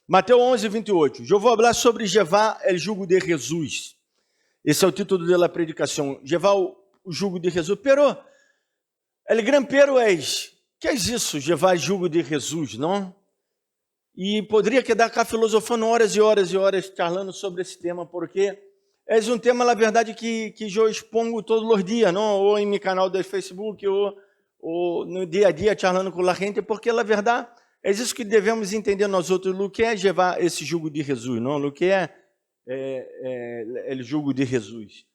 Mateo 11, 28. Eu vou falar sobre Jevar el jugo de Jesus. Esse é o título da predicação. Jevar o jugo de Jesus. Pero, el gran pero es, que é isso, Jevar o jugo de Jesus, não? E poderia quedar cá filosofando horas e horas e horas, charlando sobre esse tema, porque é um tema, na verdade, que eu expongo todos os dias, não? Ou em meu canal do Facebook, ou no dia a dia, charlando com a gente, porque, na verdade, é isso que devemos entender nós outros, o que é levar esse jugo de Jesus, não? O que é o jugo de Jesus.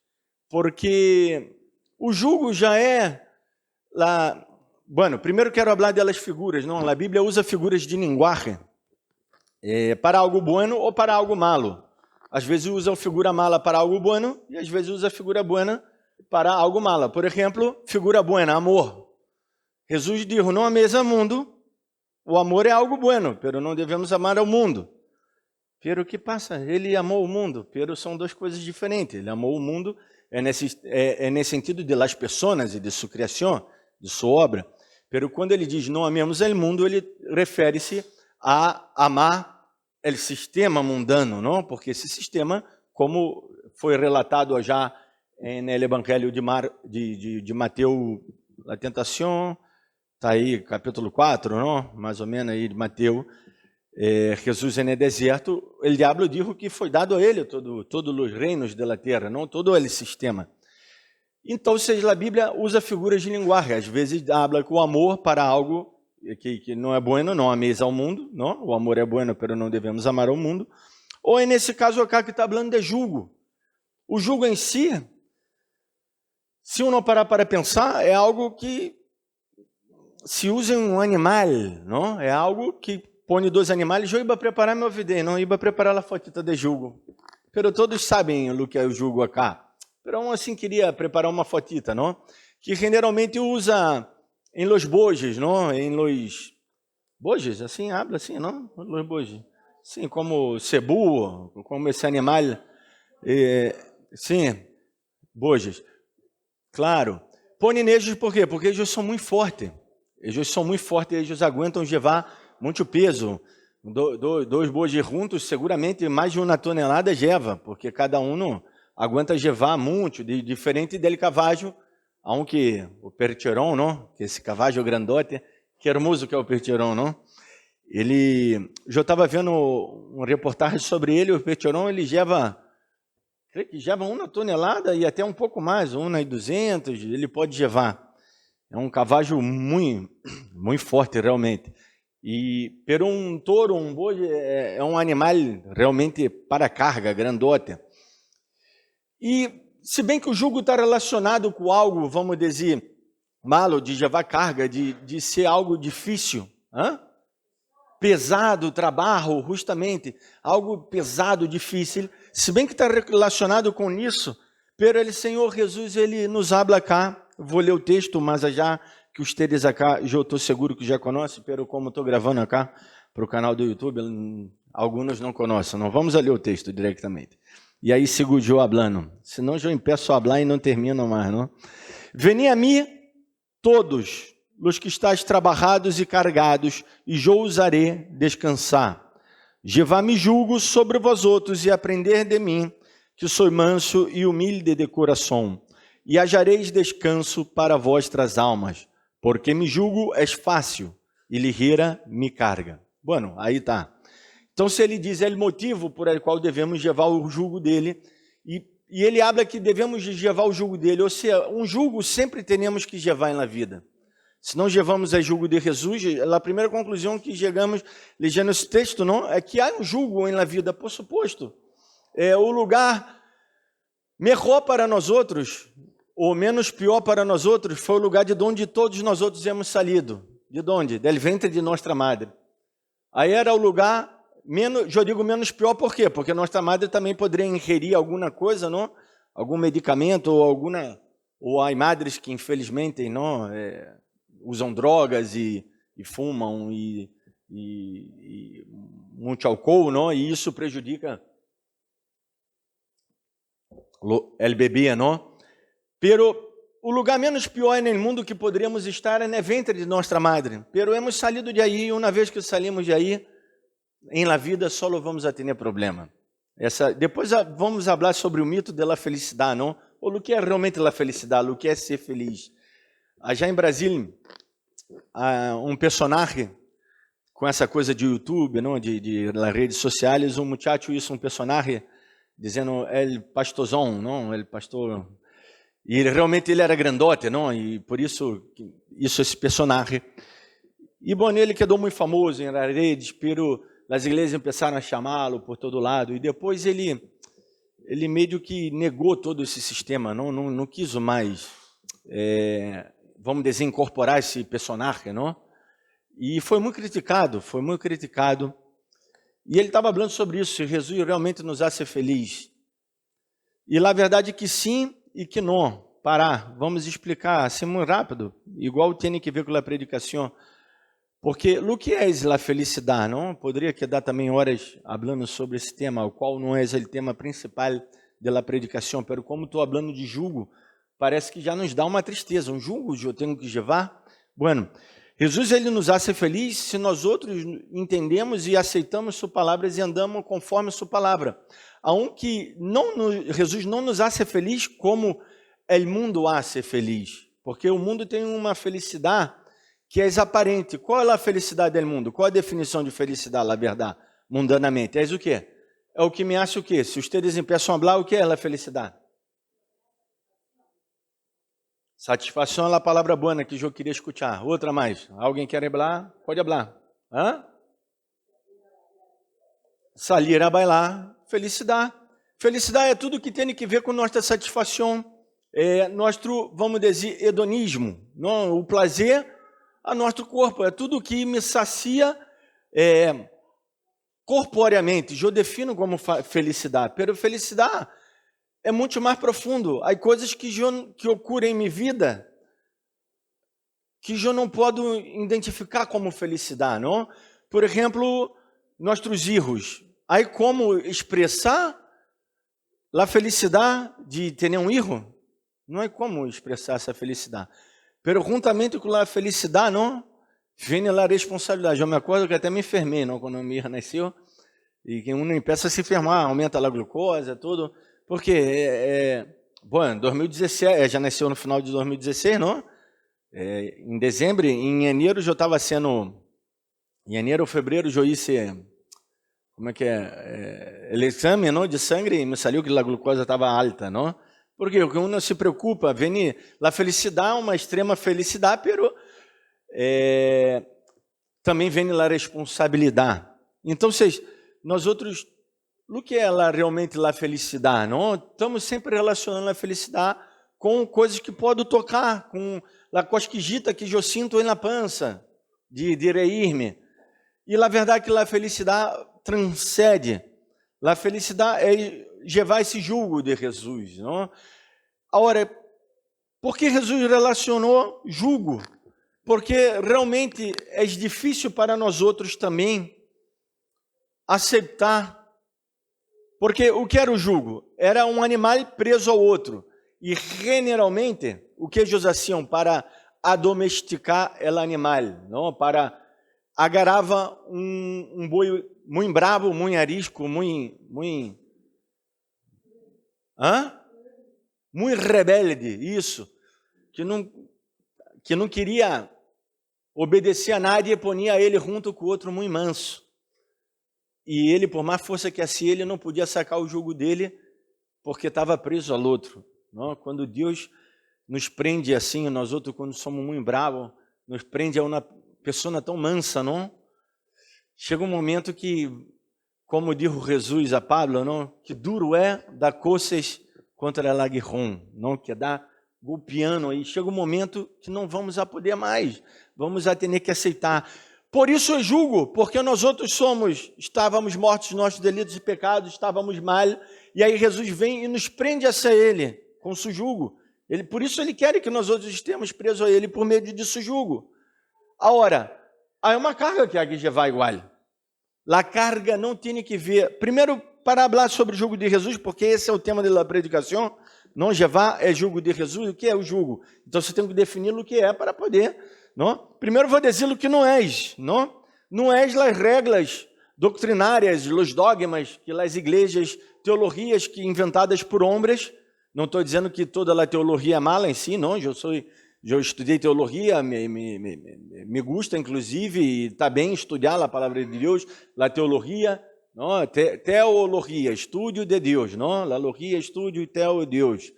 Porque o jugo já é lá. Bueno, primeiro quero falar delas figuras, não? A Bíblia usa figuras de linguagem para algo bueno ou para algo malo. Às vezes usa a figura mala para algo bueno e às vezes usa a figura buena para algo malo. Por exemplo, figura buena, amor. Jesus disse: não ameis ao mundo. O amor é algo bueno, pero não devemos amar ao mundo. Pero o que passa? Ele amou o mundo, pero são duas coisas diferentes. Ele amou o mundo nesse sentido de las pessoas e de sua criação, de sua obra. Pero quando ele diz não amemos ao mundo, ele refere-se a amar o sistema mundano, não? Porque esse sistema, como foi relatado já no Evangelho de Mateus, a tentação, está aí, capítulo 4, não? Mais ou menos aí de Mateus. Jesus no deserto, o diabo disse que foi dado a ele todos os reinos da terra, não todo o sistema. Então, a Bíblia usa figuras de linguagem. Às vezes, habla com o amor para algo que não é bueno, não ameis ao mundo, não? O amor é bueno, pero não devemos amar ao mundo. Ou é nesse caso acá que está falando de jugo. O jugo em si, se uno parar para pensar, é algo que se usa em um animal, não? É algo que põe dois animais. Eu ia preparar meu vídeo, não ia preparar a fotita de jugo. Pero todos sabem o que é o jugo acá. Pero assim queria preparar uma fotita, não? Que generalmente usa em los bojes, não? Em los bojes, assim, habla assim, não? Los bojes. Sim, como cebu, como esse animal. Sim, bojes. Claro. Põe neles por quê? Porque eles são muito fortes. Eles são muito fortes, eles aguentam levar muito peso. Dois bojes juntos, seguramente mais de 1 tonelada leva, porque cada um não aguenta levar muito, diferente dele cavalo, aunque o percheron, não? Que esse cavalo grandote, que hermoso que é o percheron, não? Eu estava vendo um reportagem sobre ele, o percheron, ele leva, creio que leva 1 tonelada e até um pouco mais, 1,2 kg, ele pode levar. É um cavalo muito, muito forte, realmente. Pero um touro, um boi, é um animal realmente para carga, grandote. E, se bem que o jugo está relacionado com algo, vamos dizer, malo, de levar carga, de ser algo difícil, pesado, trabalho, justamente, algo pesado, difícil, se bem que está relacionado com isso, pero ele, Senhor Jesus, ele nos habla cá. Vou ler o texto, mas já que os teres acá, eu estou seguro que já conhecem, pero como estou gravando acá para o canal do YouTube, alguns não conhecem. Não vamos ler o texto diretamente. E aí sigo eu falando, senão eu empeço a falar e não termino mais, não? Veni a mim todos os que estáis trabalhados e carregados, e eu os harei descansar. Llevar-me jugo sobre vós outros e aprender de mim, que sou manso e humilde de coração, e hajareis descanso para vossas almas, porque me jugo é fácil e ligeira me carga. Bueno, aí está. Então, se ele diz, é o motivo por qual devemos levar o jugo dele, e ele habla que devemos levar o jugo dele, ou seja, um jugo sempre temos que levar na vida. Se não levamos o jugo de Jesus, a primeira conclusão que chegamos, lendo esse texto, não, é que há um jugo na vida, por suposto. É o lugar melhor para nós outros, ou menos pior para nós outros, foi o lugar de onde todos nós outros hemos salido. De onde? Del ventre de nossa madre. Aí era o lugar menos, eu digo menos pior, por quê? Porque nossa madre também poderia ingerir alguma coisa, não? Algum medicamento, ou há madres que infelizmente não usam drogas e fumam e muito álcool, não? E isso prejudica o bebê, não? Pero o lugar menos pior no mundo que poderíamos estar é no ventre de nossa madre. Pero hemos salido de aí, uma vez que salimos de aí, em la vida solo vamos a ter problema. Depois vamos falar sobre o mito da felicidade, não? Ou o que é realmente a felicidade, o que é ser feliz. Já em Brasília, há um personagem com essa coisa de YouTube, não, de redes sociais, um muchacho hizo um personagem dizendo el pastorzão, não, el pastor. E realmente ele era grandote, não? E por isso esse personagem. E bom, ele quedou muito famoso em redes, pero as igrejas começaram a chamá-lo por todo lado. E depois ele meio que negou todo esse sistema, não quis mais, vamos dizer, incorporar esse personagem, não? E foi muito criticado. E ele estava falando sobre isso, se Jesus realmente nos hace feliz. E a verdade é que sim e que não. Vamos explicar assim muito rápido, igual tem que ver com a predicação. Porque o que é a felicidade, não? Poderia quedar também horas falando sobre esse tema, o qual não é o tema principal da predicação, mas como estou falando de jugo, parece que já nos dá uma tristeza. Um jugo eu tenho que levar. Bueno, Jesus ele nos hace feliz se nós outros entendemos e aceitamos sua palavra e andamos conforme sua palavra. Aunque Jesus não nos hace feliz como o mundo hace feliz, porque o mundo tem uma felicidade que é aparente. Qual é a felicidade do mundo? Qual a definição de felicidade, na verdade, mundanamente? É o quê? É o que me acha o quê? Se vocês empeçam a falar, o que é a felicidade? Satisfação é a palavra boa que eu queria escutar. Outra mais. Alguém quer falar? Pode falar. Salir a bailar. Felicidade. Felicidade é tudo que tem que ver com nossa satisfação. Nosso, vamos dizer, hedonismo. Não? O prazer a nosso corpo. É tudo que me sacia corporeamente. Eu defino como felicidade. Pero felicidade é muito mais profundo. Há coisas que ocorrem em minha vida que eu não posso identificar como felicidade, não? Por exemplo, nossos filhos. Há como expressar a felicidade de ter um filho? Não é como expressar essa felicidade. Pero juntamente com a felicidade, não, vem a responsabilidade. Eu me acordo que até me enfermei, não, quando minha filha nasceu, e que uno empieza a se enfermar, aumenta a glucose, tudo. Porque, bom, 2017, já nasceu no final de 2016, não? Em dezembro, em janeiro já estava sendo, em janeiro ou fevereiro já ia como é que é? O exame, não, de sangue e me saiu que a glucose estava alta, não? Porque o que uno se preocupa, vem a felicidade, uma extrema felicidade, pero também vem a responsabilidade. Então, nós outros, o que é realmente a felicidade? Não? Estamos sempre relacionando a felicidade com coisas que podem tocar, com a cosquijita que eu sinto na pança, de reír-me. E a verdade é que a felicidade transcende. A felicidade é levar esse jugo de Jesus. Não? Agora, por que Jesus relacionou jugo? Porque realmente é difícil para nós outros também aceitar. Porque o que era o jugo? Era um animal preso ao outro. E generalmente, o que eles faziam para adomesticar o animal? Não? Para agarrava um boi muito bravo, muito arisco, muito rebelde, isso, que não queria obedecer a nada e ponia ele junto com o outro muito manso. E ele, por mais força que assim, ele não podia sacar o jugo dele, porque estava preso ao outro. Não? Quando Deus nos prende assim, nós outros, quando somos muito bravos, nos prende a uma pessoa tão mansa, não? Chega um momento que, como diz Jesus a Pablo, não? Que duro é dar coisas contra o aguijón, não? Que dá golpeando aí. Chega um momento que não vamos a poder mais, vamos a ter que aceitar. Por isso eu julgo, porque nós outros estávamos mortos nos nossos delitos e pecados, estávamos mal, e aí Jesus vem e nos prende a ele, com seu jugo. Por isso ele quer que nós outros estejamos presos a ele por meio de jugo. Agora, há uma carga que aqui já vai igual. A carga não tem que ver, primeiro para falar sobre o jugo de Jesus, porque esse é o tema da predicação, não Jeová é jugo de Jesus, o que é o jugo? Então você tem que definir o que é para poder... Não? Primeiro vou dizer o que não és. Não és as regras doutrinárias, os dogmas que as igrejas, teologias que inventadas por homens. Não estou dizendo que toda a teologia é mala em si, não. Eu estudei teologia, me gusta, inclusive, e está bem estudar a palavra de Deus, a teologia, não? Teologia, estudo de Deus, não? La logia, estudo e teo de Deus.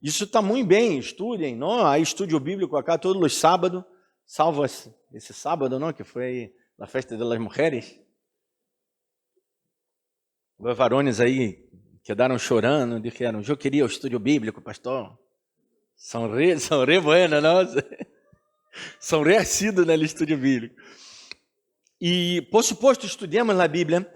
Isso está muito bem, estudem, não? Há estudo bíblico acá todos os sábados, salvo esse sábado, não? Que foi a festa das mulheres. Os varones aí quedaram chorando, disseram, eu queria o estudo bíblico, pastor. São re buenas, não? São re assíduos no estudo bíblico. E, por suposto, estudemos a Bíblia,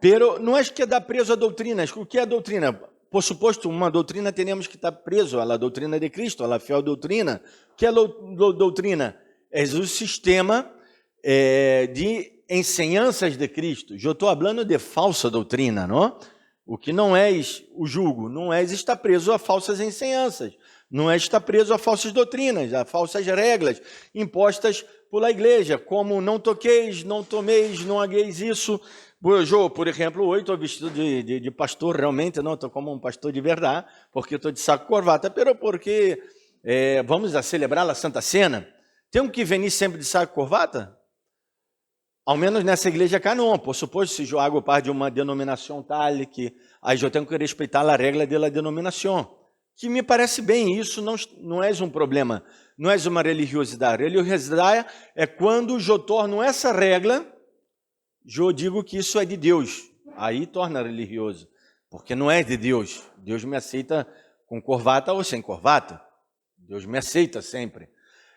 pero não é que dá preso a doutrinas. O que é a doutrina? Por suposto, uma doutrina temos que estar preso à doutrina de Cristo, à fiel doutrina. O que é a doutrina? É o sistema de ensinanças de Cristo. Eu estou falando de falsa doutrina, não? O que não é o jugo, não é estar preso a falsas ensinanças, não é estar preso a falsas doutrinas, a falsas regras impostas pela igreja, como não toqueis, não tomeis, não hagueis isso. Eu, por exemplo, hoje estou vestido de pastor, realmente, não estou como um pastor de verdade, porque estou de saco corbata, pero porque vamos a celebrar a Santa Cena. Temos que vir sempre de saco corbata? Ao menos nessa igreja cá não. Por suposto, se eu hago parte de uma denominação tal, que aí eu tenho que respeitar a regra da denominação. Que me parece bem, isso não é um problema, não é uma religiosidade. Religiosidade é quando eu torno essa regra, eu digo que isso é de Deus. Aí torna religioso, porque não é de Deus. Deus me aceita com corbata ou sem corbata. Deus me aceita sempre.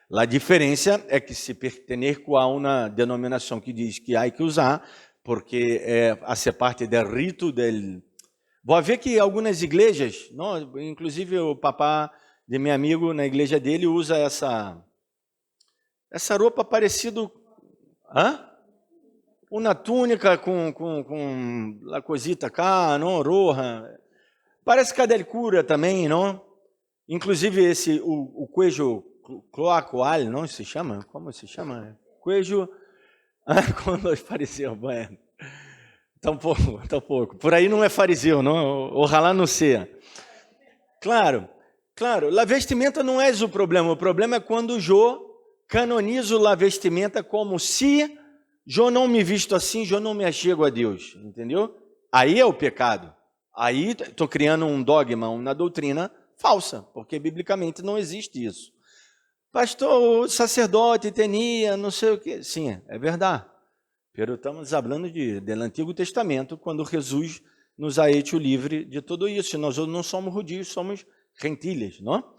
A diferença é que se pertencer a uma denominação que diz que há que usar, porque hace parte do rito del... Vou ver que algumas igrejas, não, inclusive o papá de meu amigo, na igreja dele, usa essa roupa parecido... Uma túnica com a cosita cá, não, roja. Parece cadelcura também, não? Inclusive o cuello cloacal, não se chama? Como se chama? Cuello... Quando é fariseu, bueno. Tão pouco. Por aí não é fariseu, não? Ojalá não seja. Claro. A vestimenta não é o problema é quando eu canonizo a vestimenta como se eu não me visto assim, eu não me achego a Deus, entendeu? Aí é o pecado. Aí estou criando um dogma, uma doutrina falsa, porque biblicamente não existe isso. Pastor, sacerdote, tenia, não sei o quê. Sim, é verdade. Pero estamos falando do Antigo Testamento, quando Jesus nos ha hecho livre de tudo isso. Nós não somos judios, somos gentiles, não?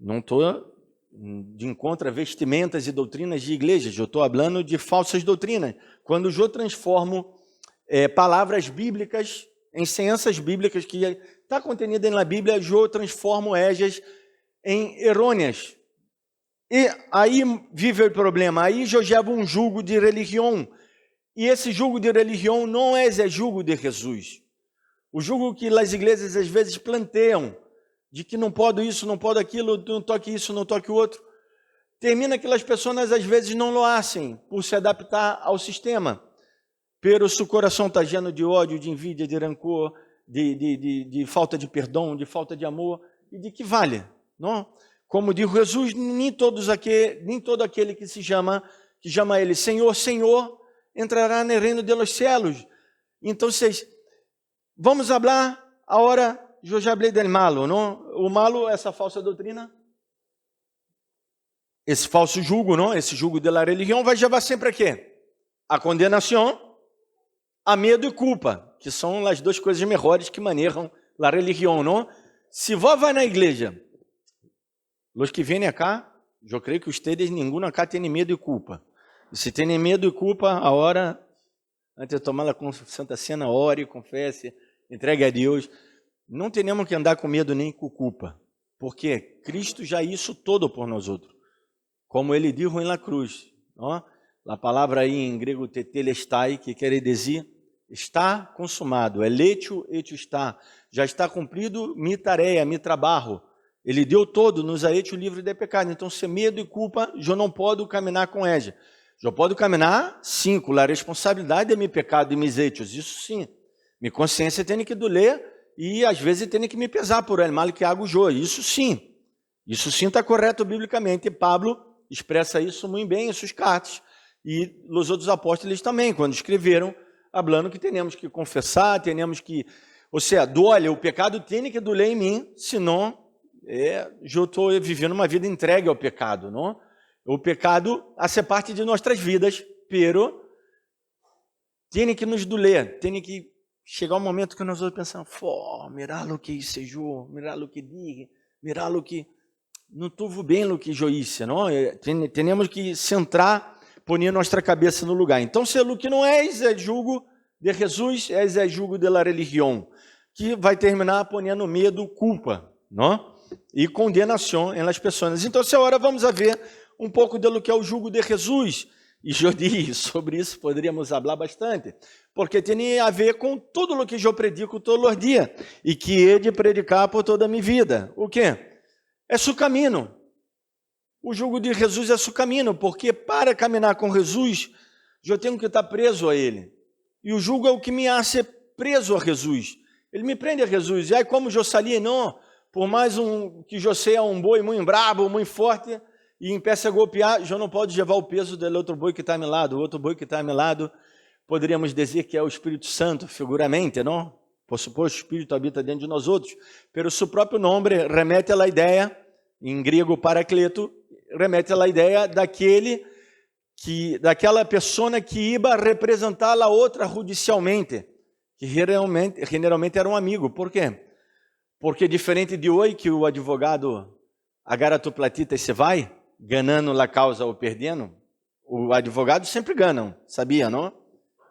Não estou de encontro a vestimentas e doutrinas de igrejas. Eu estou falando de falsas doutrinas. Quando eu transformo palavras bíblicas, ensinanças bíblicas que está contenida na Bíblia, eu transformo elas em errôneas. E aí vive o problema. Aí eu levo um jugo de religião. E esse jugo de religião não é o jugo de Jesus. O jugo que as igrejas às vezes planteiam, de que não pode isso, não pode aquilo, não toque isso, não toque o outro, termina que as pessoas às vezes não lo hacem por se adaptar ao sistema. Pero se o coração está lleno de ódio, de envidia, de rancor, de falta de perdão, de falta de amor, e de que vale, não? Como diz Jesus, nem todo aquele que chama ele Senhor, Senhor, entrará no reino de los cielos. Então, vamos falar agora, eu já falei del malo, não? O malo é essa falsa doutrina, esse falso jugo, não? Esse jugo da religião vai levar sempre a quê? A condenação, a medo e culpa, que são as duas coisas melhores que manejam a religião, não? Se vós vai na igreja, os que vêm acá, eu creio que vocês, nenhum acá tem medo e culpa. E se tem medo e culpa, a hora, antes de tomar a Santa Cena, ore, confesse, entregue a Deus. Não temos que andar com medo nem com culpa, porque Cristo já isso todo por nós outros. Como ele disse na cruz, ó, a palavra aí em grego tetelestai, que quer dizer está consumado, é letio está, já está cumprido mi tarefa, mi trabalho. Ele deu todo, nos ha hecho livre de pecado. Então, se medo e culpa, eu não posso caminhar com ela. Eu posso caminhar, sim, com a responsabilidade de meu pecado e meus hechos, isso sim. Minha consciência tem que doler e às vezes tem que me pesar por el mal que hago eu, isso sim. Isso sim está correto biblicamente. E Pablo expressa isso muito bem em suas cartas. E os outros apóstolos também, quando escreveram, falando que temos que confessar, temos que... Ou seja, olha, o pecado tem que doler em mim, senão eu estou vivendo uma vida entregue ao pecado, não? O pecado hace parte de nossas vidas, pero tem que nos doler, tem que chegar um momento que nós vamos pensar, mira o que sejou, mira o que diga, mira o que... Não estou bem o que eu disse, não? Temos que centrar, pôr nossa cabeça no lugar. Então, se o que não és julgo de Jesus, é julgo da religião, que vai terminar ponendo medo, culpa, não? E condenação nas pessoas. Então, agora vamos ver um pouco do que é o julgo de Jesus. E eu disse sobre isso, poderíamos falar bastante, porque tem a ver com tudo o que eu predico todos os dias e que he de predicar por toda a minha vida. O quê? É seu caminho. O jugo de Jesus é seu caminho, porque para caminhar com Jesus, eu tenho que estar preso a Ele. E o jugo é o que me hace preso a Jesus. Ele me prende a Jesus. E aí, como eu saí, não, por mais que eu seja um boi muito brabo, muito forte, e empeça a golpear, eu não posso levar o peso do outro boi que está a meu lado. O outro boi que está a meu lado, poderíamos dizer que é o Espírito Santo, figuramente, não? Por suposto, o Espírito habita dentro de nós outros, pero seu próprio nome remete à ideia, em grego paracleto, remete à ideia daquela pessoa que iba representar a outra judicialmente, que generalmente era um amigo. Por quê? Porque diferente de hoje, que o advogado agarra tu platita e se vai, ganhando a causa ou perdendo, o advogado sempre ganha, sabia, não?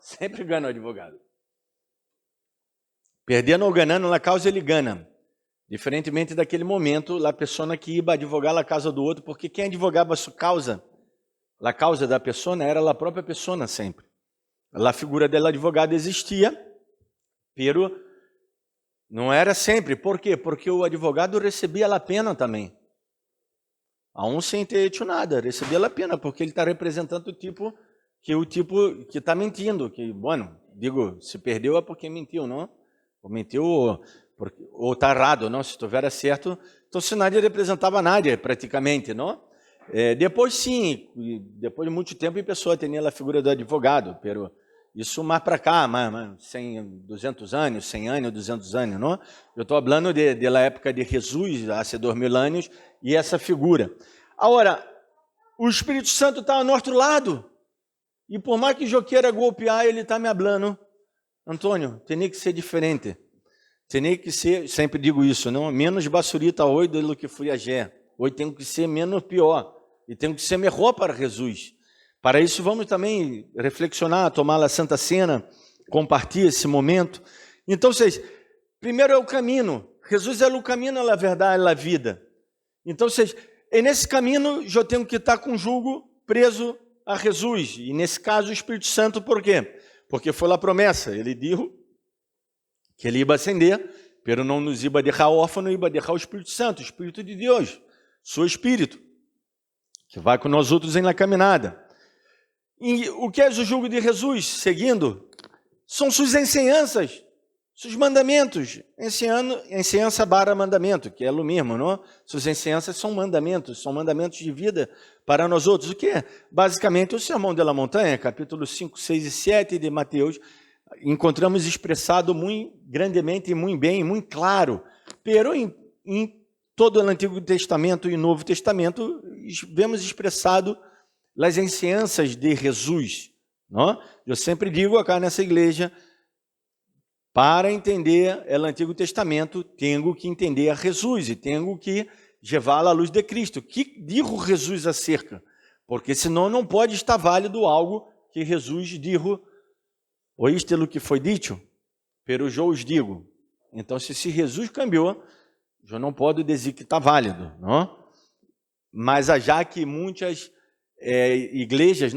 Sempre ganha o advogado. Perdendo ou ganhando na causa, ele ganha. Diferentemente daquele momento, a pessoa que ia advogar a causa do outro, porque quem advogava a sua causa, a causa da pessoa, era a própria pessoa sempre. A figura do advogado existia, pero não era sempre. Por quê? Porque o advogado recebia a pena também. Aún sem ter hecho nada, recebia a pena, porque ele está representando o tipo que está mentindo. Que, bueno, digo, se perdeu é porque mentiu, não? Ou mentiu, ou está errado, não? Se estiver certo, então se nadie representava nadie, praticamente, não? Depois sim, depois de muito tempo, a pessoa tinha a figura do advogado, pero isso mais para cá, mais 100, 200 anos, 100 anos, 200 anos, não? Eu estou falando da época de Jesus, há 2000 anos, e essa figura. Agora, o Espírito Santo está ao nosso lado, e por mais que eu queira golpear, ele está me falando, Antônio, tem que ser diferente. Tem que ser, sempre digo isso, não? Menos basurita hoje do que friagé. Hoje tem que ser menos pior. E tem que ser melhor para Jesus. Para isso, vamos também reflexionar, tomar a Santa Cena, compartilhar esse momento. Então, primeiro é o caminho. Jesus é o caminho, a verdade, a vida. Então, nesse caminho, eu tenho que estar com o jugo preso a Jesus. E nesse caso, o Espírito Santo, por quê? Porque foi a promessa, ele disse que ele ia ascender, pero não nos ia deixar órfão, ia deixar o Espírito Santo, o Espírito de Deus, seu Espírito, que vai com nós outros na caminhada. E o que é o jugo de Jesus? Seguindo, são suas ensinanças, seus mandamentos, ensinança barra mandamento, que é o mesmo, não? Suas ensinanças são mandamentos de vida para nós outros. O que é? Basicamente, o Sermão da Montanha, capítulo 5, 6 e 7 de Mateus, encontramos expressado muito grandemente e muito bem, muito claro. Pero em todo o Antigo Testamento e Novo Testamento, vemos expressado as ensinanças de Jesus. Não? Eu sempre digo acá nessa igreja, para entender o Antigo Testamento, tenho que entender a Jesus e tenho que levá-la à luz de Cristo. O que dijo Jesus acerca? Porque senão não pode estar válido algo que Jesus dijo. Oíste o que foi dito? Pero eu os digo. Então, se Jesus cambiou, eu não posso dizer que está válido, não? Mas já que muitas igrejas,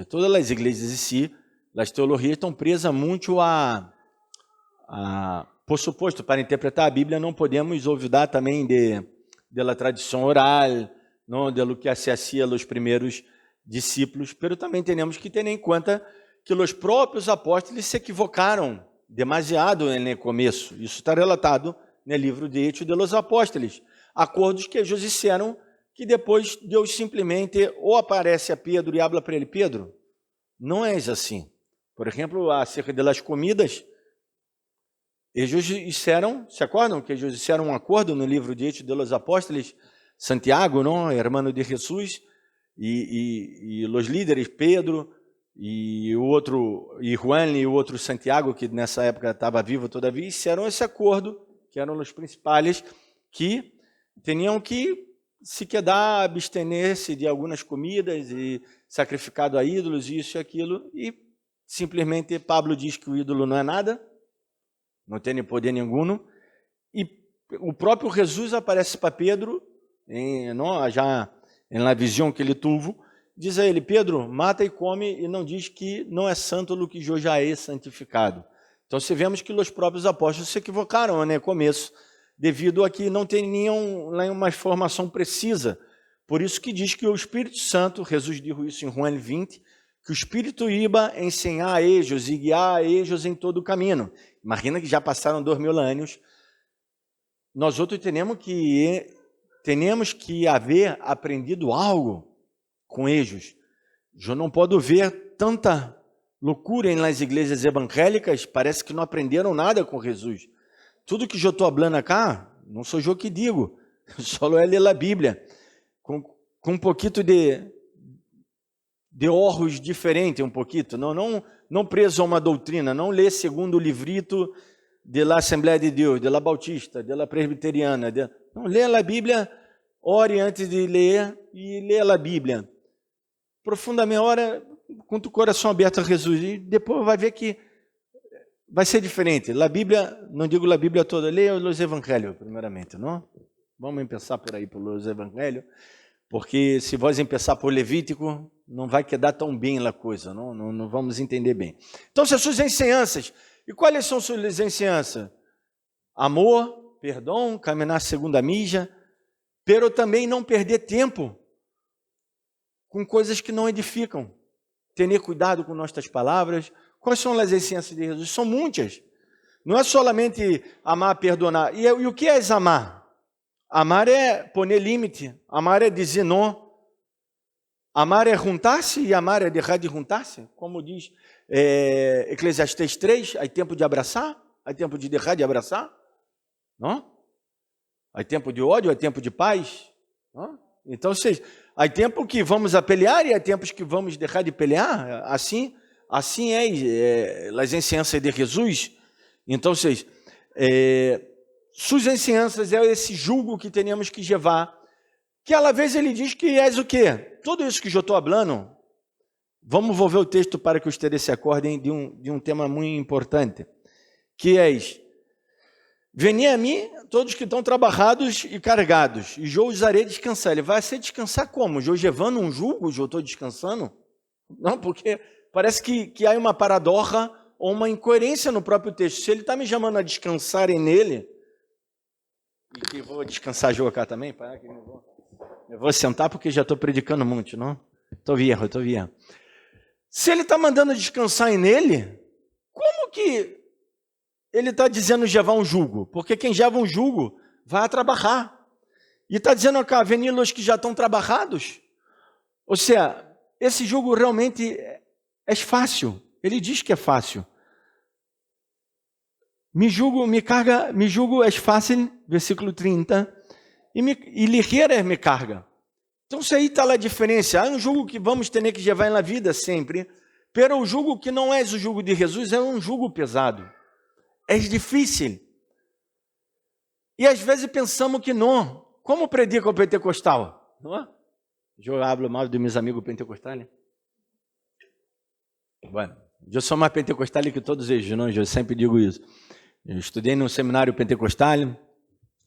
todas as igrejas em si, as teologias estão presas muito por suposto, para interpretar a Bíblia, não podemos olvidar também da tradição oral, não, de lo que se hacía nos primeiros discípulos, pero também temos que ter em conta que os próprios apóstolos se equivocaram demasiado no começo. Isso está relatado no livro de Hechos de los Apóstolos. Acordos que eles disseram que depois Deus simplesmente ou aparece a Pedro e habla para ele, Pedro, não é assim. Por exemplo, acerca das comidas, eles disseram, se acordam que eles disseram um acordo no livro de Hechos de los Apóstolos, Santiago, não, hermano de Jesus, e os líderes, Pedro, e o outro, e Juan e o outro Santiago, que nessa época estava vivo todavia, fizeram esse acordo, que eram os principais, que tinham que se quedar, abster-se de algumas comidas e sacrificado a ídolos, isso e aquilo, e simplesmente Pablo diz que o ídolo não é nada, não tem poder nenhum, e o próprio Jesus aparece para Pedro, já na visão que ele teve, diz a ele, Pedro, mata e come, e não diz que não é santo o que eu já é santificado. Então, se vemos que os próprios apóstolos se equivocaram no começo, devido a que não tinham uma formação precisa. Por isso que diz que o Espírito Santo, Jesus disse isso em João 20, que o Espírito iba ensinar a eles e guiar a eles em todo o caminho. Imagina que já passaram 2000 anos. Nós outros temos que haver aprendido algo com eles. Eu não posso ver tanta loucura nas igrejas evangélicas, parece que não aprenderam nada com Jesus. Tudo que eu estou falando cá, não sou eu que digo, só é ler a Bíblia, com um pouquinho de orros diferente, não preso a uma doutrina, não ler segundo o livrito da Assembleia de Deus, da Bautista, da Presbiteriana, não, lê a Bíblia, ore antes de ler e lê a Bíblia. Profundamente, ora com o coração aberto a Jesus, e depois vai ver que vai ser diferente. A Bíblia, não digo a Bíblia toda, leia os Evangelhos, primeiramente, não? Vamos começar por aí, pelos Evangelhos, porque se vós começar por Levítico, não vai quedar tão bem a coisa, não vamos entender bem. Então, essas suas ensinanças, e quais são suas ensinanças? Amor, perdão, caminhar segundo a mija, pero também não perder tempo com coisas que não edificam. Ter cuidado com nossas palavras. Quais são as essências de Jesus? São muitas. Não é solamente amar, perdonar. E o que é amar? Amar é pôr limite. Amar é dizer não. Amar é juntar-se e amar é deixar de juntar-se. Como diz Eclesiastes 3, há tempo de abraçar, há tempo de deixar de abraçar. Não? Há tempo de ódio, há tempo de paz. Não? Então, há tempo que vamos a pelear e há tempos que vamos deixar de pelear. Assim é as ensinanças de Jesus. Então, suas ensinanças é esse julgo que temos que levar. Que às vezes ele diz que és o quê? Tudo isso que eu estou falando. Vamos volver o texto para que vocês se acordem de um tema muito importante. Que é venham a mim todos que estão trabalhados e carregados, e eu os harei descansar. Ele vai ser descansar como? Eu levando um jugo, eu estou descansando? Não, porque parece que há uma paradoxa ou uma incoerência no próprio texto. Se ele está me chamando a descansarem nele, e que vou descansar eu cá também, eu vou sentar porque já estou predicando muito, não? Estou vendo. Se ele está mandando descansar nele, como que ele está dizendo levar um jugo? Porque quem leva um jugo vai a trabalhar. E está dizendo cá, venir os que já estão trabalhados. Ou seja, esse jugo realmente é fácil. Ele diz que é fácil. Mi jugo é fácil, versículo 30, e ligeira é minha carga. Então, isso aí está a diferença. Há um jugo que vamos ter que levar na vida sempre, pero o jugo que não é o jugo de Jesus é um jugo pesado. É difícil. E às vezes pensamos que não. Como predica o pentecostal? Não é? Eu hablo mal dos meus amigos pentecostais. Bueno, eu sou mais pentecostal que todos eles, não? Eu sempre digo isso. Eu estudei num seminário pentecostal,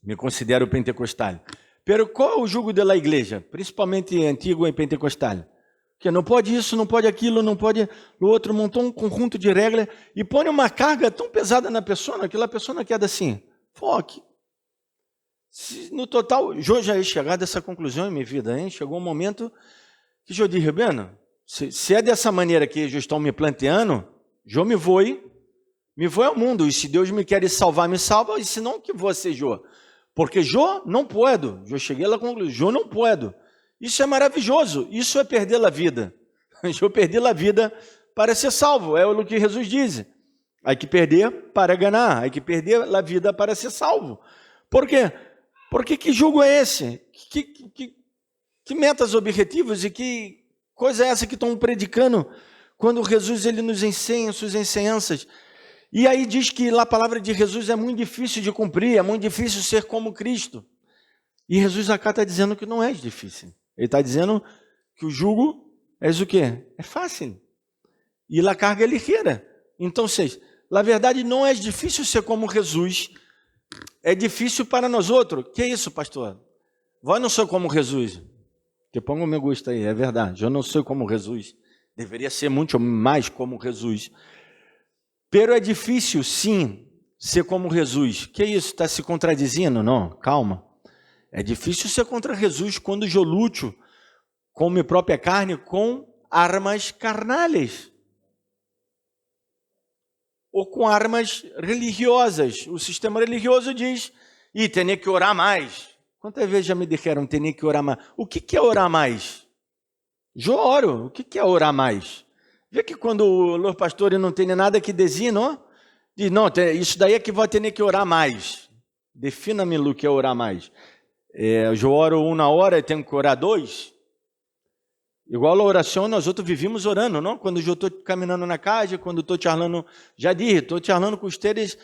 me considero pentecostal. Pero qual é o jugo da igreja? Principalmente antigo e pentecostal. Que não pode isso, não pode aquilo, não pode o outro, montou um conjunto de regras e põe uma carga tão pesada na pessoa, que a pessoa queda assim, foque. No total, eu já he chegado a essa conclusão em minha vida, hein? Chegou um momento Que eu disse, bueno, se é dessa maneira que eles estão me planteando, eu me vou ao mundo. E se Deus me quer salvar, me salva. E se não, que você, Jô? Porque eu não posso. Eu cheguei lá à conclusão, eu não posso. Isso é maravilhoso. Isso é perder a vida. Eu perdi a vida para ser salvo. É o que Jesus diz. Há que perder para ganhar. Há que perder a vida para ser salvo. Por quê? Porque que jogo é esse? Que metas objetivos e que coisa é essa que estão predicando quando Jesus ele nos ensina suas ensinanças? E aí diz que a palavra de Jesus é muito difícil de cumprir, é muito difícil ser como Cristo. E Jesus acá está dizendo que não é difícil. Ele está dizendo que o jugo é o quê? É fácil. E a carga é ligeira. Então, na verdade, não é difícil ser como Jesus. É difícil para nós outros. Que é isso, pastor? Vós não sou como Jesus. Que ponga o meu gosto aí, é verdade. Eu não sou como Jesus. Deveria ser muito mais como Jesus. Pero é difícil, sim, ser como Jesus. Que isso? Está se contradizendo? Não, calma. É difícil ser contra Jesus quando eu luto com minha própria carne com armas carnais. Ou com armas religiosas. O sistema religioso diz, tem que orar mais. Quantas vezes já me disseram, tem que orar mais? O que é orar mais? Eu oro. O que é orar mais? Vê que quando os pastores não tem nada que dizer, não? Diz, não, isso daí é que vou ter que orar mais. Defina-me o que é orar mais. Eu oro 1 hora e tenho que orar 2. Igual a oração, nós outros vivimos orando, não? Quando eu estou caminhando na casa, quando estou charlando, já disse, estou charlando com vocês,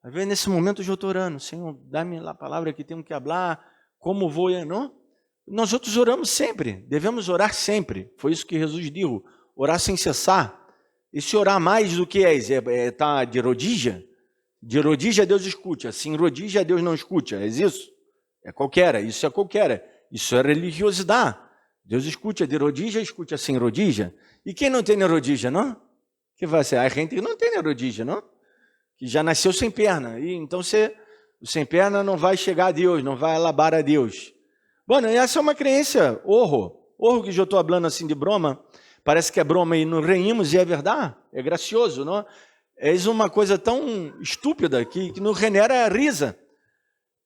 às vezes nesse momento eu estou orando, Senhor, dá-me a palavra que tenho que falar, como vou, não? Nós outros oramos sempre, devemos orar sempre, foi isso que Jesus disse, orar sem cessar. E se orar mais do que tá de rodilha? De rodilha Deus escute, sem rodilha Deus não escute, é isso? Isso é qualquer, isso é religiosidade. Deus escute de rodilha, escute sem rodilha. E quem não tem rodilha, não? Que vai ser? A gente que não tem rodilha, não? Que já nasceu sem perna. E então o sem perna não vai chegar a Deus, não vai alabar a Deus. Bom, essa é uma crença, orro que eu estou falando assim de broma, parece que é broma e nos reímos e é verdade, é gracioso, não? É uma coisa tão estúpida que nos genera risa.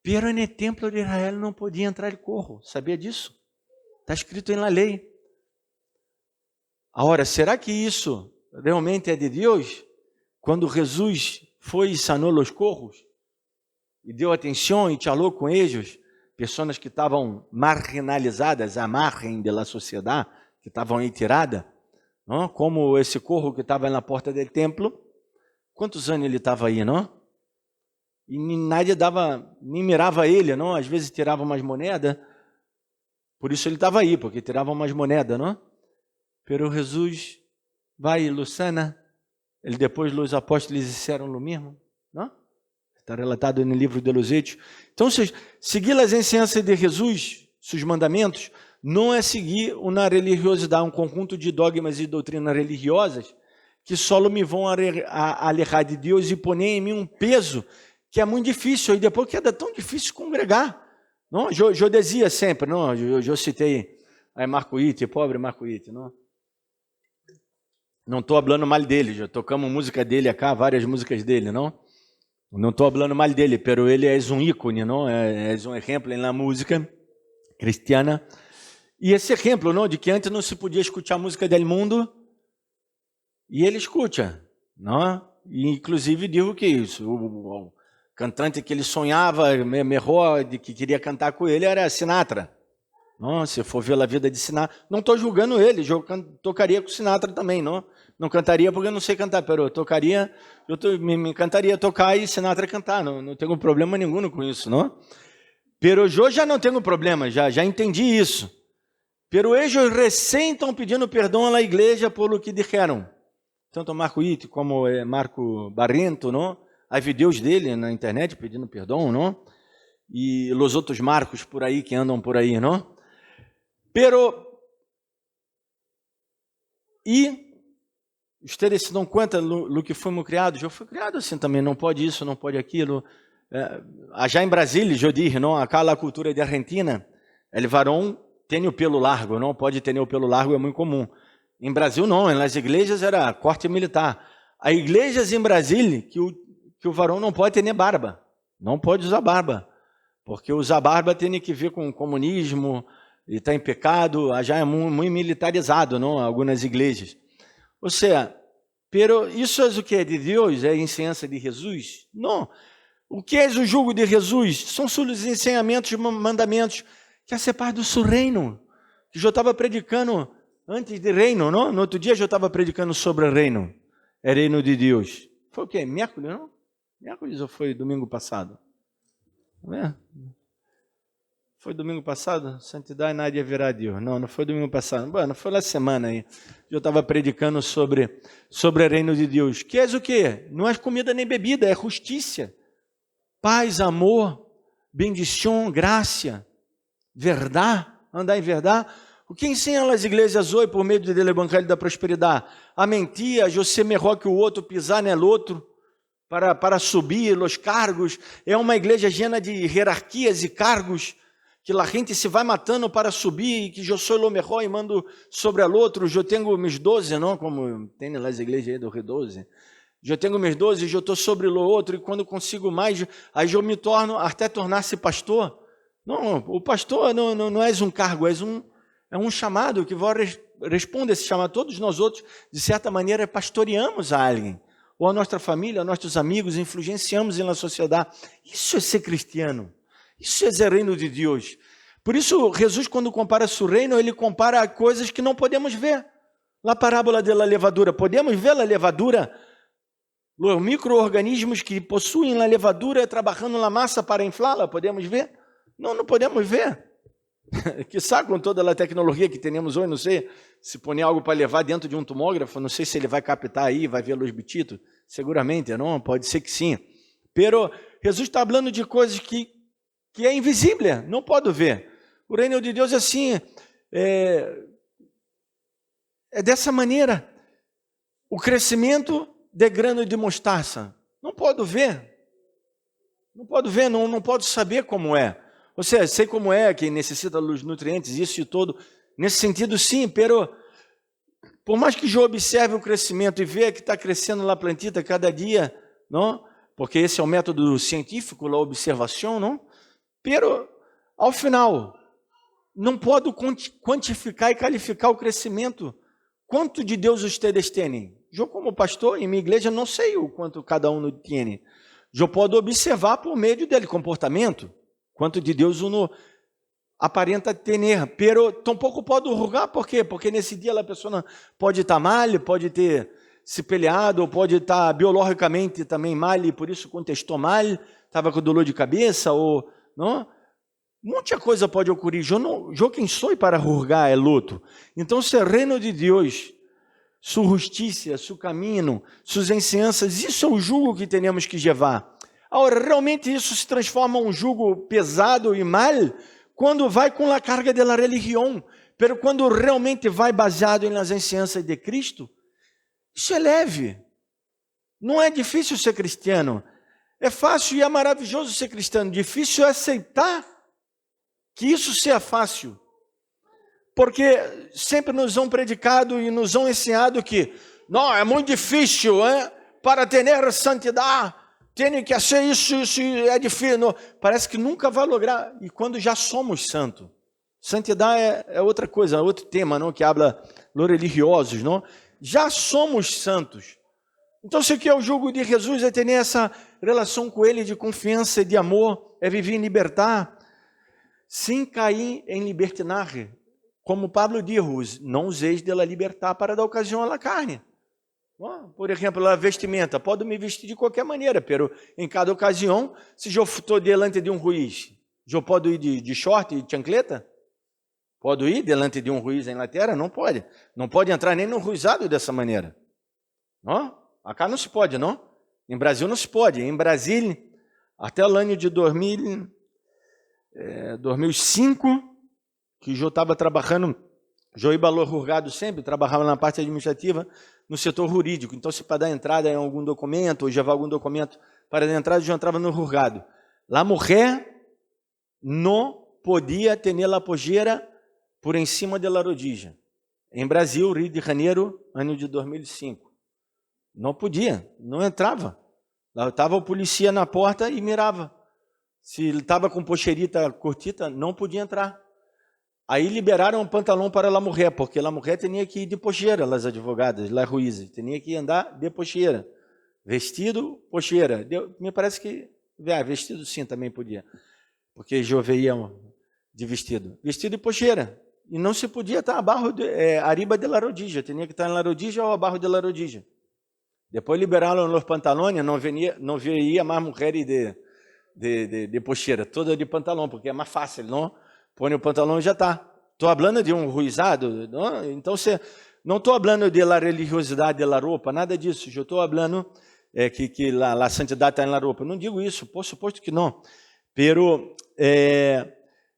Pero no templo de Israel não podia entrar de corro, sabia disso? Está escrito na lei. Agora, será que isso realmente é de Deus? Quando Jesus foi e sanou os corros, e deu atenção e falou com eles, pessoas que estavam marginalizadas, à margem da sociedade, que estavam aí tiradas, não? Como esse corro que estava na porta do templo, quantos anos ele estava aí, não? E nadie nem mirava ele, não? Às vezes tirava umas moedas, por isso ele estava aí, porque tirava umas moedas, não? Pero Jesus vai, Lucana, ele depois os apóstolos disseram o mesmo, não? Está relatado no livro de Los Hechos. Então, seguir as ensinanças de Jesus, seus mandamentos, não é seguir uma religiosidade, um conjunto de dogmas e doutrinas religiosas que só me vão alejar de Deus e pôr em mim um peso que é muito difícil, e depois que é tão difícil congregar. Não? Eu dizia sempre, não? Eu citei Marco Witt, pobre Marco Witt, não? Não estou falando mal dele, já tocamos música dele acá, várias músicas dele, não? Não estou falando mal dele, pero ele é um ícone, não? É um exemplo na música cristiana. E esse exemplo, não? De que antes não se podia escutar música do mundo, e ele escuta, não? E inclusive digo que isso, o cantante que ele sonhava, melhor, de que queria cantar com ele, era Sinatra. Não, se for ver a vida de Sinatra, não estou julgando ele, eu tocaria com Sinatra também, não? Não cantaria porque eu não sei cantar, pero eu tocaria, me encantaria tocar e Sinatra cantar, não tenho problema nenhum com isso, não? Pero eu já não tenho problema, já entendi isso. Pero eles recém estão pedindo perdão à igreja por o que disseram. Tanto Marco Witt como Marco Barrento, não? Há vídeos dele na internet pedindo perdão, não? E os outros Marcos por aí que andam por aí, não? Pero ustedes se dão conta do que fomos criados? Eu fui criado assim também, não pode isso, não pode aquilo. Já em Brasília, eu disse, não? Acá a cultura de Argentina, o varão tem o pelo largo, não pode ter o pelo largo, é muito comum. Em Brasil não, nas igrejas era corte militar. Há igrejas em Brasília que o varão não pode ter barba, não pode usar barba, porque usar barba tem que ver com o comunismo, e está em pecado, já é muito militarizado, não? Algumas igrejas. Ou seja, pero isso é o que é de Deus, é a ensinança de Jesus? Não. O que é o jugo de Jesus? São os ensinamentos e mandamentos que é ser parte do seu reino. Que eu estava predicando antes de reino, não? No outro dia eu estava predicando sobre o reino. É reino de Deus. Foi o quê? Miércoles, não? Miércoles ou foi domingo passado? Foi domingo passado? Santidade nadie verá Deus. Não foi domingo passado. Bueno, foi na semana aí. Eu estava predicando sobre o reino de Deus. Que é o quê? Não é comida nem bebida, é justiça. Paz, amor, bendição, graça, verdade, andar em verdade. O que ensina as igrejas hoje por meio do evangelho da prosperidade? A mentira, eu ser melhor que o outro, pisar no outro, para subir os cargos. É uma igreja llena de hierarquias e cargos, que a gente se vai matando para subir, que eu sou o melhor e mando sobre o outro. Eu tenho meus 12, não? Como tem nas igrejas aí do Rio 12. Eu tenho meus 12 e eu estou sobre o outro, e quando consigo mais, aí eu me torno, até tornar-se pastor. Não, o pastor não é um cargo, é um chamado que responde a esse chamado. Todos nós outros, de certa maneira, pastoreamos a alguém, ou a nossa família, a nossos amigos, influenciamos na sociedade. Isso é ser cristiano, isso é ser reino de Deus. Por isso, Jesus, quando compara seu reino, ele compara a coisas que não podemos ver. Na parábola da levadura, podemos ver a levadura? Os micro-organismos que possuem a levadura trabalhando na massa para inflá-la, podemos ver? Não podemos ver. Quizá com toda a tecnologia que temos hoje, não sei, se põe algo para levar dentro de um tomógrafo, não sei se ele vai captar aí, vai ver os bititos, seguramente, não? Pode ser que sim. Pero Jesus está falando de coisas que é invisível, não pode ver. O reino de Deus é assim, é dessa maneira. O crescimento de grano de mostaça. Não pode ver. Não pode saber como é. Ou seja, sei como é, que necessita dos nutrientes, isso e todo. Nesse sentido, sim, pero por mais que eu observe o crescimento e veja que está crescendo lá a plantita cada dia, não? Porque esse é o método científico, a observação, não? Pero, ao final, não pode quantificar e qualificar o crescimento. Quanto de Deus ustedes têm? Eu, como pastor, em minha igreja, não sei o quanto cada um tem. Eu posso observar por meio dele comportamento, quanto de Deus uno aparenta ter, pero tampouco pode julgar, por quê? Porque nesse dia a pessoa pode estar mal, pode ter se peleado, ou pode estar biologicamente também mal, e por isso contestou mal, estava com dor de cabeça, ou não? Muita coisa pode ocorrer. Eu quem sou para julgar é outro. Então, se é reino de Deus, sua justiça, seu caminho, suas ensinanças, isso é o jugo que temos que levar. Agora, realmente isso se transforma em um jugo pesado e mal quando vai com a carga da religião, pero quando realmente vai baseado nas ensinanças de Cristo, isso é leve. Não é difícil ser cristiano. É fácil e é maravilhoso ser cristão. Difícil é aceitar que isso seja fácil. Porque sempre nos vão predicado e nos vão ensinado que não, é muito difícil, para ter santidade, tem que ser isso é difícil. Não, parece que nunca vai lograr. E quando já somos santos, santidade é outra coisa, outro tema, não, que habla los religiosos, não? Já somos santos. Então, se o que é o jugo de Jesus é ter essa relação com Ele de confiança e de amor, é viver em libertar, sem cair em libertinagem. Como Pablo diz, não useis de la libertar para dar ocasião à carne. Por exemplo, a vestimenta, pode me vestir de qualquer maneira, pero em cada ocasião, se eu estou diante de um juiz, eu posso ir de short e de chancleta? Posso ir diante de um juiz na Inglaterra? Não pode. Não pode entrar nem no juizado dessa maneira. Não? Acá não se pode, não? Em Brasil não se pode. Em Brasília, até o ano de 2005, que eu estava trabalhando, eu ia valor sempre, trabalhava na parte administrativa, no setor jurídico. Então, se para dar entrada em algum documento, ou levar algum documento para dar entrada, eu entrava no julgado. A mulher não podia ter a pojeira por em cima de la rodilla. Em Brasil, Rio de Janeiro, ano de 2005. Não podia, não entrava. Lá estava o polícia na porta e mirava. Se ele estava com pocherita curtita, não podia entrar. Aí liberaram o pantalão para a mulher, porque a mulher tinha que ir de pocheira, as advogadas, lá Ruiz, tinha que andar de pocheira. Vestido, pocheira. Me parece que vestido sim também podia, porque joveiam de vestido. Vestido e pocheira. E não se podia estar abaixo, arriba de la rodilla, tinha que estar na rodilla ou abaixo de la rodilla. Depois liberaram os pantalões, não veia mais mulheres de pocheira, toda de pantalão, porque é mais fácil, não? Põe o pantalão e já está. Estou falando de um ruizado, não? Então não estou falando de la religiosidade de la roupa, nada disso. Eu estou falando que a santidade está na roupa. Não digo isso, por suposto que não. Pero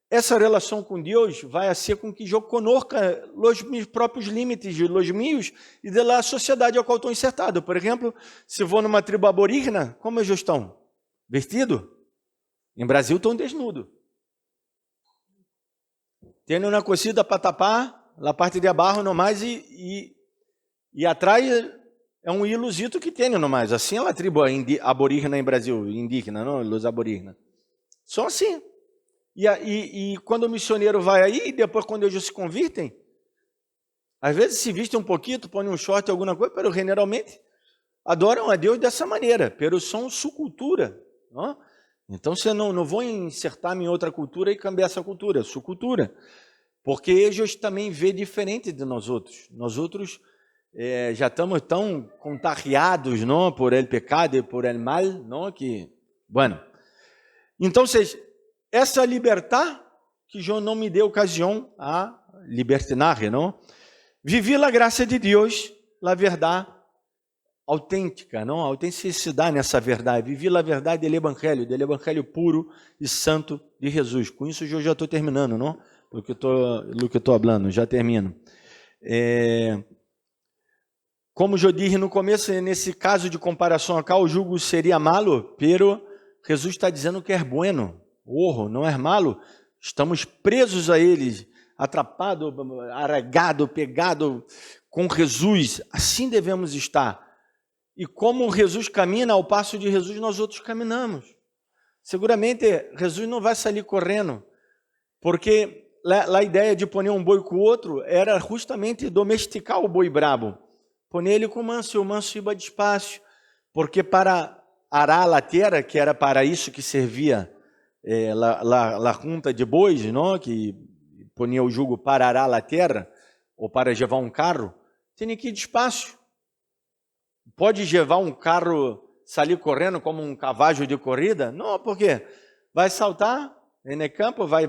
essa relação com Deus vai ser com que eu conozca os meus próprios limites, os meus e da sociedade ao qual estou insertado. Por exemplo, se vou numa tribo aborígena, como eles estão? Vestido? Em Brasil estão desnudo. Tendo uma cocida para tapar, a parte de abaixo não mais e atrás é um ilusito que tem não mais. Assim é a tribo aborígena em Brasil, indígena, não? Os aborígenas. São assim. E quando o missioneiro vai aí, depois quando eles se convertem, às vezes se vestem um pouquinho, põe um short, alguma coisa, mas generalmente adoram a Deus dessa maneira, pero são sua cultura. Não? Então você não vou insertar-me em outra cultura e cambiar essa cultura, sua cultura. Porque eles também vê diferente de nós outros. Nós outros já estamos tão contagiados, não, por el pecado e por el mal, não, que, bueno. Então, essa libertar que eu não me dê ocasião a libertinar, não? Vivi a graça de Deus, a verdade autêntica, não? A autenticidade nessa verdade. Vivi a verdade do evangelho puro e santo de Jesus. Com isso eu já estou terminando, não? Do que estou falando, já termino. Como eu disse no começo, nesse caso de comparação acá, o jugo seria malo, pero Jesus está dizendo que é bueno. Não é malo. Estamos presos a ele, atrapado, arregado, pegado com Jesus. Assim devemos estar. E como Jesus caminha, ao passo de Jesus, nós outros caminhamos. Seguramente, Jesus não vai sair correndo, porque a ideia de pôr um boi com o outro era justamente domesticar o boi brabo. Pôr ele com o manso, e o manso ia despacio, porque para arar a terra, que era para isso que servia a junta de bois, não? Que ponia o jugo para arar a terra, ou para levar um carro, tinha que ir despacio. Pode levar um carro, sair correndo como um cavalo de corrida? Não, porque vai saltar no campo, vai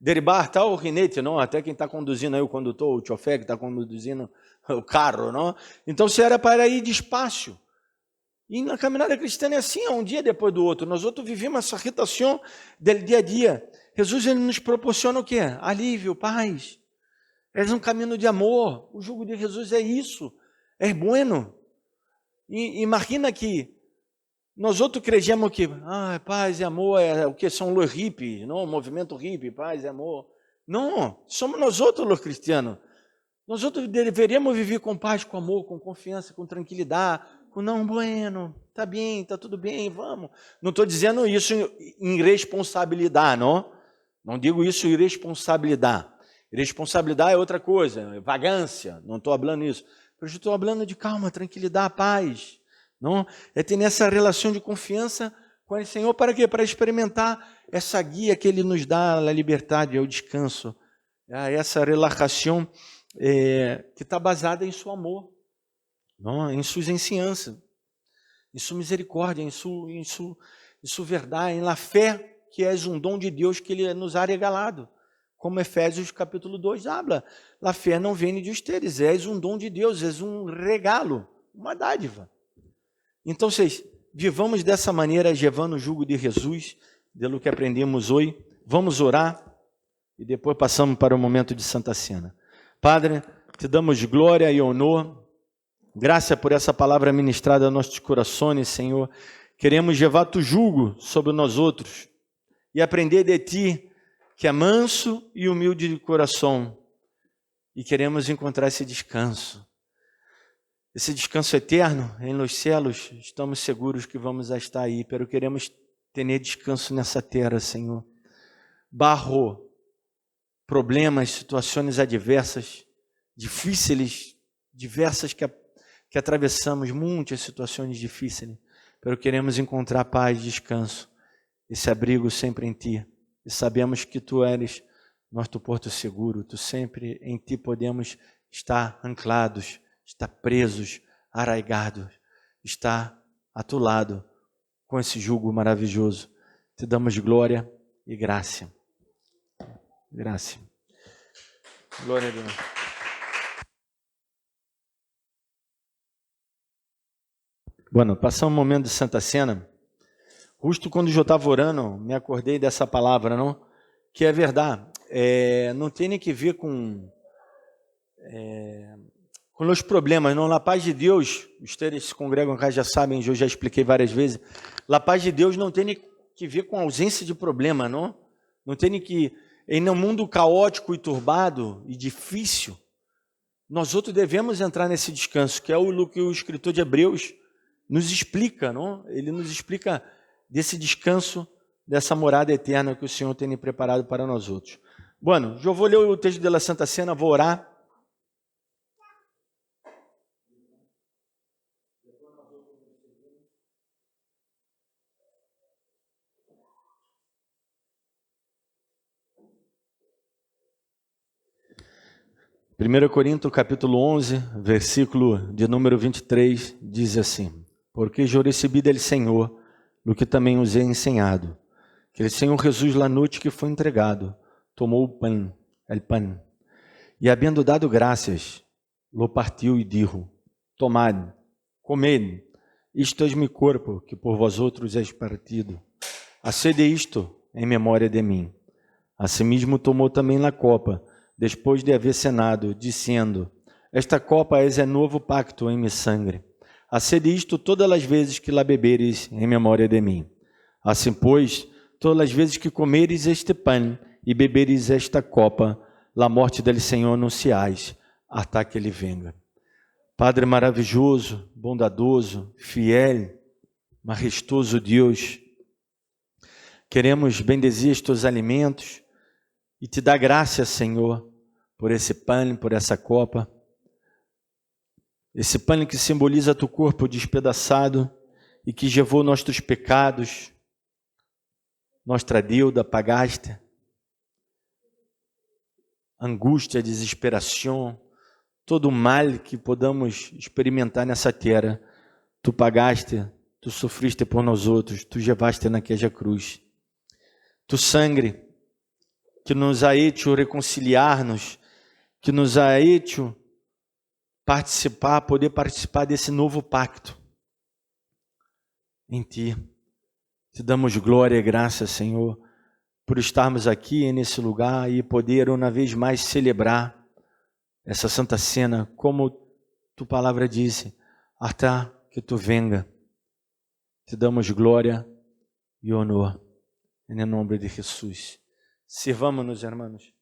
derribar tal o rinete, não? Até quem está conduzindo aí, o condutor, o chofer que está conduzindo o carro, não? Então, se era para ir despacio. E na caminhada cristã é assim, um dia depois do outro. Nós outros vivemos essa irritação do dia a dia. Jesus ele nos proporciona o quê? Alívio, paz. É um caminho de amor. O jugo de Jesus é isso. É bueno. E imagina que nós outros cremos que paz e amor é o que são os hippies, não? O movimento hippie, paz e amor. Não, somos nós outros os cristianos. Nós outros deveríamos viver com paz, com amor, com confiança, com tranquilidade, com não, bueno, tá bem, tá tudo bem, vamos. Não estou dizendo isso em responsabilidade, não? Não digo isso em irresponsabilidade. Irresponsabilidade é outra coisa, vagância, não estou falando isso. Eu estou falando de calma, tranquilidade, paz. Não? É ter essa relação de confiança com o Senhor para quê? Para experimentar essa guia que Ele nos dá, a liberdade, o descanso. Essa relação que está baseada em seu amor, não? Em suas ensinanças, em sua misericórdia, em sua verdade, em la fé, que é um dom de Deus que Ele nos ha regalado. Como Efésios capítulo 2 habla, a fé não vem de ustedes, és um dom de Deus, és um regalo, uma dádiva. Então, vivamos dessa maneira, levando o jugo de Jesus, pelo que aprendemos hoje. Vamos orar e depois passamos para o momento de Santa Cena. Padre, te damos glória e honor, graça por essa palavra ministrada aos nossos corações, Senhor. Queremos levar tu jugo sobre nós outros e aprender de ti, que é manso e humilde de coração, e queremos encontrar esse descanso eterno em los céus. Estamos seguros que vamos estar aí, pero queremos ter descanso nessa terra, Senhor. Barro, problemas, situações adversas, difíceis, diversas que atravessamos, muitas situações difíceis, pero queremos encontrar paz, descanso, esse abrigo sempre em Ti. E sabemos que Tu eres nosso porto seguro, Tu sempre em Ti podemos estar anclados, estar presos, arraigados, estar atolados com esse jugo maravilhoso. Te damos glória e graça. Graça. Glória a Deus. Bueno, passamos um momento de Santa Cena. Justo quando eu estava orando, me acordei dessa palavra, não? Que é verdade. Não tem nem que ver com os problemas, não. A paz de Deus, os que se congregam cá já sabem, eu já expliquei várias vezes. A paz de Deus não tem nem que ver com ausência de problema, não? Não tem nem que... Em um mundo caótico e turbado e difícil, nós outros devemos entrar nesse descanso, que é o que o escritor de Hebreus nos explica, não? Ele nos explica desse descanso, dessa morada eterna que o Senhor tem preparado para nós outros. Bueno, eu vou ler o texto da Santa Cena, vou orar. Primeiro Coríntios, capítulo 11, versículo de número 23, diz assim: Porque eu recebi dele Senhor, o que também os he ensinado, que o Senhor Jesus, na noite que foi entregado, tomou o pão, e havendo dado graças, lo partiu e dijo: Tomad, comed, isto é meu corpo, que por vós outros é partido. Hacede isto em memória de mim. Asimismo tomou também a copa, depois de haver cenado, dizendo: Esta copa é novo pacto em meu sangue. Hacede isto todas as vezes que lá beberes em memória de mim. Assim, pois, todas as vezes que comeres este pão e beberes esta copa, a morte dele Senhor anunciais, até que ele venga. Padre maravilhoso, bondadoso, fiel, majestoso Deus, queremos bendizer estes alimentos e te dar graça, Senhor, por esse pão, por essa copa. Esse pão que simboliza tu corpo despedaçado e que levou nossos pecados, nossa deuda pagaste, angústia, desesperação, todo o mal que podamos experimentar nessa terra, tu pagaste, tu sofriste por nós outros, tu levaste naquela cruz. Tu sangue que nos ha hecho reconciliar-nos, que nos ha hecho poder participar desse novo pacto. Em Ti, te damos glória e graça, Senhor, por estarmos aqui nesse lugar e poder uma vez mais celebrar essa Santa Cena, como Tu palavra diz, até que Tu venga. Te damos glória e honor, em nome de Jesus. Sirvamos-nos, irmãos.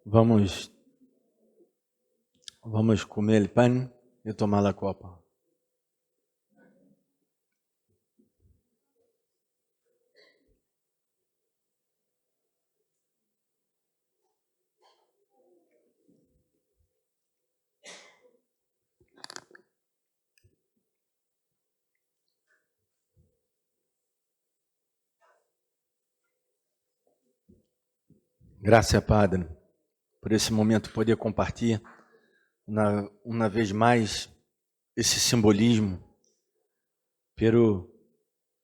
Vamos comer o pão e tomar a copa. Graças, Padre, por esse momento poder compartilhar uma vez mais esse simbolismo, pero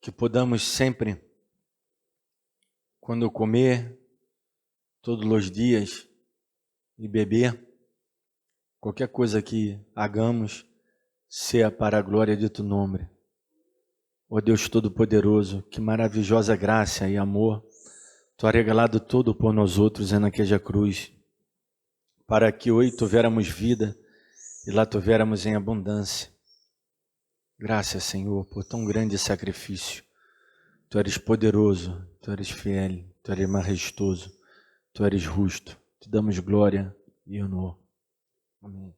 que podamos sempre, quando comer, todos os dias, e beber, qualquer coisa que hagamos, seja para a glória de tu nome. Ó Deus Todo-Poderoso, que maravilhosa graça e amor tu has regalado todo por nós outros naquela cruz, para que hoje tivéssemos vida e lá tivéssemos em abundância. Graças, Senhor, por tão grande sacrifício. Tu eres poderoso, tu eres fiel, tu eres majestoso, tu eres justo. Te damos glória e honor. Amém.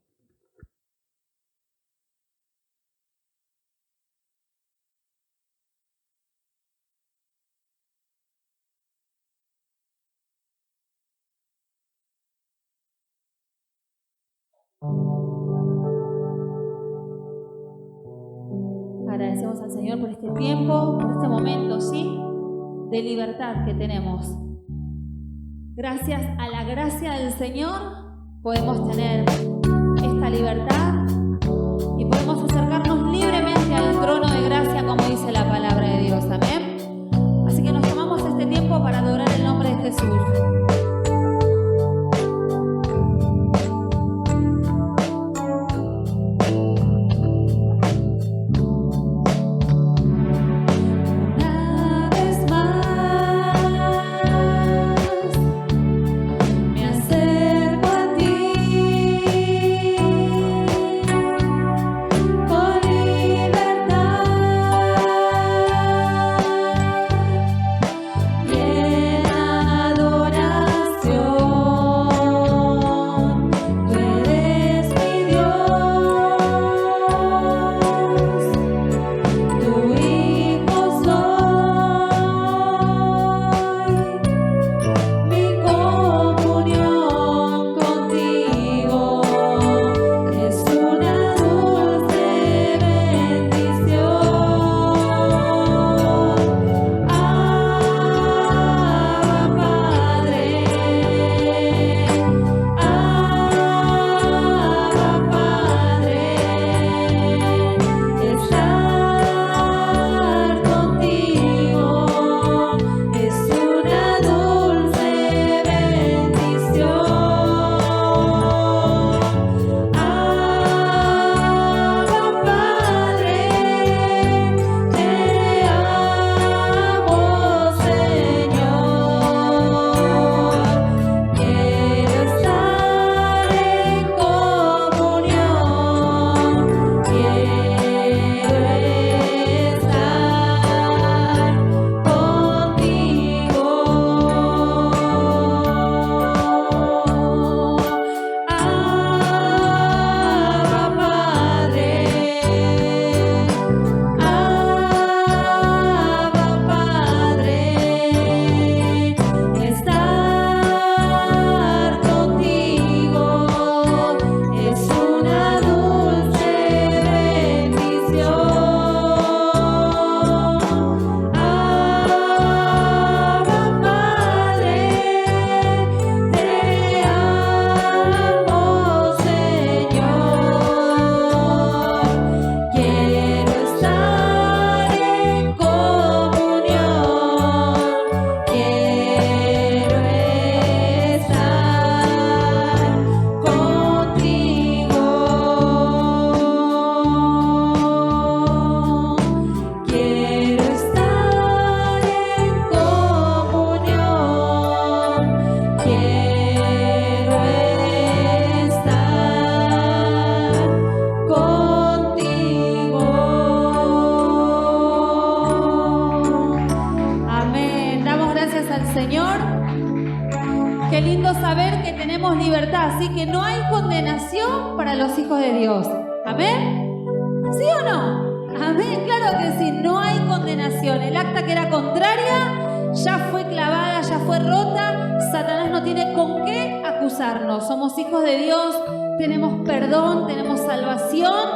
Agradecemos al Señor por este tiempo, por este momento, ¿sí?, de libertad que tenemos. Gracias a la gracia del Señor podemos tener esta libertad y podemos acercarnos libremente al trono de gracia, como dice la palabra de Dios. Amén. Así que nos tomamos este tiempo para adorar el nombre de Jesús. Así que no hay condenación para los hijos de Dios. ¿Amén? ¿Sí o no? Amén, claro que sí, no hay condenación. El acta que era contraria ya fue clavada, ya fue rota. Satanás no tiene con qué acusarnos. Somos hijos de Dios, tenemos perdón, tenemos salvación.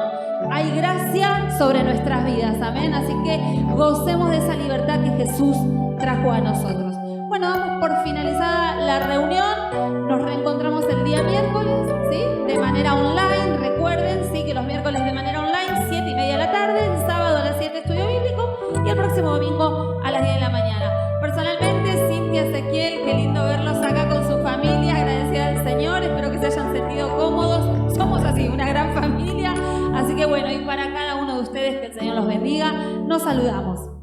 Hay gracia sobre nuestras vidas. Amén. Así que gocemos de esa libertad que Jesús trajo a nosotros. Bueno, bueno, damos por finalizada la reunión. Nos reencontramos el día miércoles, ¿sí? De manera online. Recuerden, sí, que los miércoles de manera online, 7:30 de la tarde, el sábado a las 7 estudio bíblico y el próximo domingo a las 10 de la mañana. Personalmente, Cintia, Ezequiel, qué lindo verlos acá con su familia, agradecida al Señor, espero que se hayan sentido cómodos. Somos así, una gran familia. Así que bueno, y para cada uno de ustedes, que el Señor los bendiga, nos saludamos.